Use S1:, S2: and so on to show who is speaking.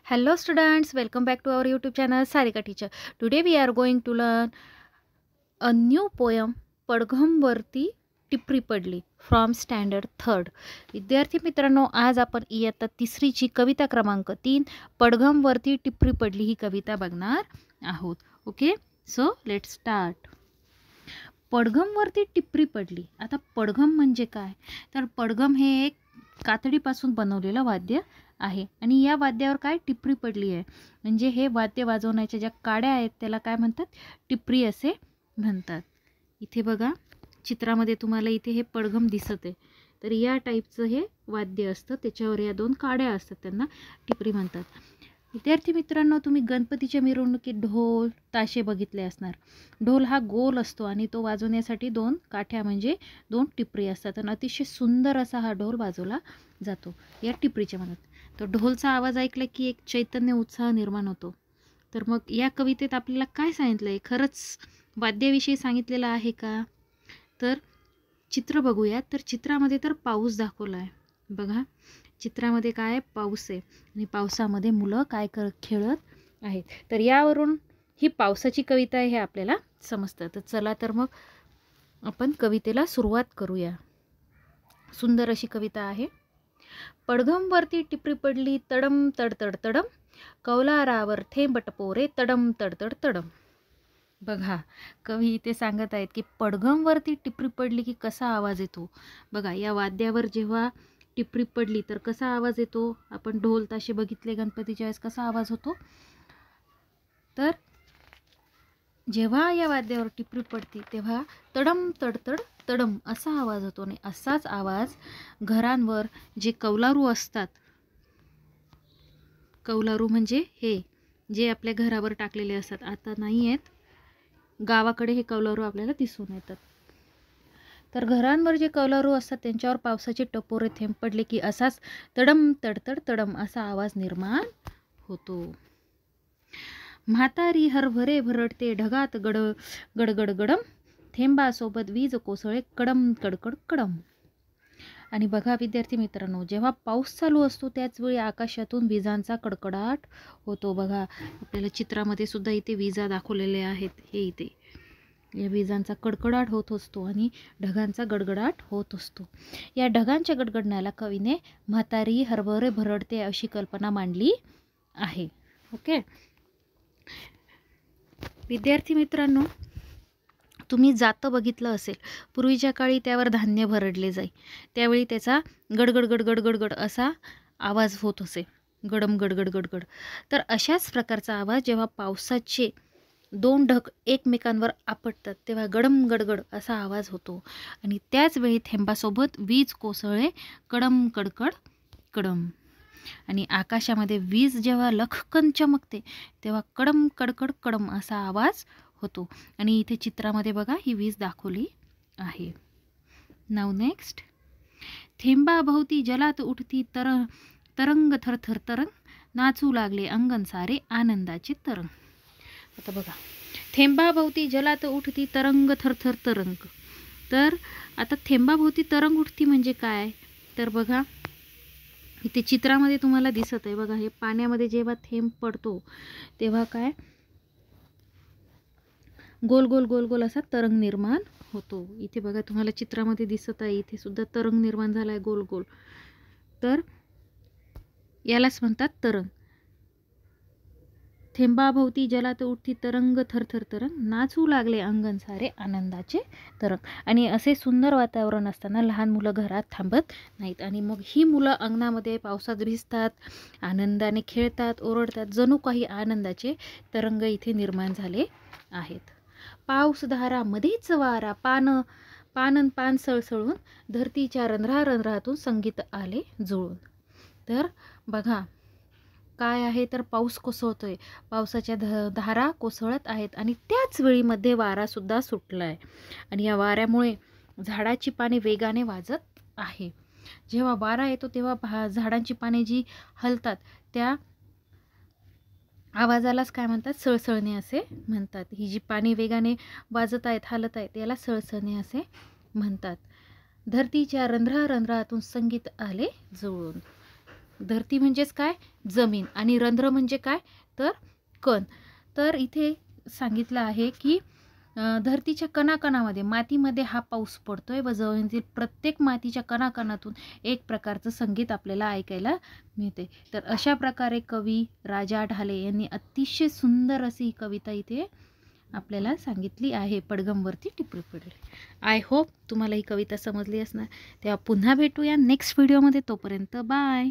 S1: Hello students, welcome back to our YouTube channel Sarika Teacher. Today we are going to learn a new poem पडघम वरती टिपरी पडली from standard 3rd. विद्यार्थी मित्रांनो, आज आपण इयत्ता 3ची कविता क्रमांक 3 पडघम वरती टिपरी पडली ही कविता बघणार आहोत. Okay, so let's start. पडघम वरती टिपरी पडली. आता पडघम म्हणजे काय? तर पडघम हे एक कातडीपासून बनवलेलं वाद्य आहे आणि या वाद्यावर काय टिपरी पडली आहे म्हणजे हे वाद्य वाजवण्याच्या ज्या काड्या आहेत त्याला काय म्हणतात? टिपरी असे म्हणतात. इथे बघा चित्रामध्ये तुम्हाला इथे हे पडघम दिसत आहे. तर या टाईपचं हे वाद्य असतं, त्याच्यावर या 2 काड्या असतात, त्यांना टिपरी म्हणतात. विद्यार्थी मित्रांनो, तुम्ही गणपतीच्या मिरवणुकीत ढोल ताशे बघितले असणार. ढोल हा गोल असतो आणि तो वाजवण्यासाठी 2 काठ्या म्हणजे 2 टिपरी असतात आणि अतिशय सुंदर असा हा ढोल वाजवला जातो या टिपरीच्या मदत. तर ढोलचा आवाज ऐकला की एक चैतन्य उत्साह निर्माण होतो. तर मग या कवितेत आपल्याला काय सांगितलं आहे? खरंच वाद्याविषयी सांगितलेलं आहे का? तर चित्र बघूया. तर चित्रामध्ये तर पाऊस दाखवला आहे. बघा चित्रामध्ये काय पाऊस आहे आणि पावसामध्ये मुलं काय खेळत आहेत. तर यावरून ही पावसाची कविता आहे हे आपल्याला समजतं. तर चला तर मग आपण कवितेला सुरुवात करूया. सुंदर अशी कविता आहे. पडघम वरती टिपरी पडली तडम तडतड तडम, कौलारावर थेंब टपोरे तडम तडतड तडम. बघा कवी इथे सांगत आहेत की पडघम वरती टिपरी पडली की कसा आवाज येतो. बघा या वाद्यावर जेव्हा टिपरी पडली तर कसा आवाज येतो? आपण ढोल ताशे बघितले गणपतीच्या वेळेस कसा आवाज होतो? तर जेव्हा या वाद्यावर टिपरी पडती तेव्हा तडम तडतड तडम असा आवाज होतो आणि असाच आवाज घरांवर जे कौलारू असतात, कौलारू म्हणजे हे जे आपल्या घरावर टाकलेले असतात, आता नाही आहेत, गावाकडे हे कौलारू आपल्याला दिसून येतात. तर घरांवर जे कौलारू असतात त्यांच्यावर पावसाचे टपोरे थेंब पडले की असाच तडम तडतड तडम असा आवाज निर्माण होतो. म्हातारी हरभरे भरडते ढगात गडगड गडम, थेंबासोबत वीज कोसळे कडम कडकड कडम. आणि बघा विद्यार्थी मित्रांनो, जेव्हा पाऊस चालू असतो त्याच वेळी आकाशातून विजांचा कडकडाट होतो. बघा आपल्याला चित्रामध्ये सुद्धा इथे विजा दाखवलेल्या आहेत. हे इथे या विजांचा कडकडाट होत असतो आणि ढगांचा गडगडाट होत असतो. या ढगांच्या गडगडण्याला कवीने म्हातारी हरभरे भरडते अशी कल्पना मांडली आहे. ओके विद्यार्थी मित्रांनो, तुम्ही जातं बघितलं असेल. पूर्वीच्या काळी त्यावर धान्य भरडले जाई, त्यावेळी त्याचा गडगड गडगड गडगड असा आवाज होत असे, गडम गडगड गडगड. तर अशाच प्रकारचा आवाज जेव्हा पावसाचे 2 ढग एकमेकांवर आपटतात तेव्हा गडम गडगड असा आवाज होतो आणि त्याच वेळी थेंबासोबत वीज कोसळे कडम कडकड कडम. आणि आकाशामध्ये वीज जेव्हा लखकन चमकते तेव्हा कडम कडकड कडम असा आवाज होतो. आणि इथे चित्रामध्ये बघा ही वीज दाखवली आहे. नाव नेक्स्ट. थेंबाभोवती जलात उठती तरंग थरथर तरंग, नाचू लागले अंगण सारे आनंदाचे तरंग. आता बघा थेंबाभोवती जलात उठती तरंग थरथर तरंग. तर आता थेंबाभोवती तरंग उठती म्हणजे काय? तर बघा इथे चित्रामध्ये तुम्हाला दिसत आहे. बघा हे पाण्यामध्ये जेव्हा थेंब पडतो तेव्हा काय गोल गोल गोल गोल असा तरंग निर्माण होतो. इथे बघा तुम्हाला चित्रामध्ये दिसत आहे, इथे सुद्धा तरंग निर्माण झाला आहे गोल गोल. तर यालाच म्हणतात तरंग. थेंबाभोवती जलात उठती तरंग थरथर तरंग, नाचू लागले अंगण सारे आनंदाचे तरंग. आणि असे सुंदर वातावरण असताना लहान मुलं घरात थांबत नाहीत आणि मग ही मुलं अंगणामध्ये पावसात भिजतात, आनंदाने खेळतात, ओरडतात. जणू काही आनंदाचे तरंग इथे निर्माण झाले आहेत. पाऊसधारा मध्येच वारा, पानन पान सळसळून, धरतीच्या रंध्रातून संगीत आले जुळून. तर बघा काय आहे, तर पाऊस कोसळतोय, पावसाच्या धारा कोसळत आहेत आणि त्याच वेळी मध्ये वारासुद्धा सुटला आहे आणि या वाऱ्यामुळे झाडाची पाने वेगाने वाजत आहे. जेव्हा वारा येतो तेव्हा झाडांची पाने जी हलतात त्या आवाजालाच काय म्हणतात? सळसळणे असे म्हणतात. ही जी पाने वेगाने वाजत आहेत, हलत आहेत, याला सळसळणे असे म्हणतात. धरतीच्या रंध्रातून संगीत आले जुळून. धरती म्हणजेच काय, जमीन, आणि रंध्र म्हणजे काय तर कण. तर इथे सांगितलं आहे की धरतीच्या कणाकणामध्ये, मातीमध्ये हा पाऊस पडतोय व जमिनीतील प्रत्येक मातीच्या कणाकणातून एक प्रकारचं संगीत आपल्याला ऐकायला मिळते. तर अशा प्रकारे कवी राजा ढाले यांनी अतिशय सुंदर अशी ही कविता इथे आपल्याला सांगितली आहे, पडघमवरती टिपरी पडली. आय होप तुम्हाला ही कविता समजली असणार. तेव्हा पुन्हा भेटूया नेक्स्ट व्हिडिओमध्ये. तोपर्यंत बाय.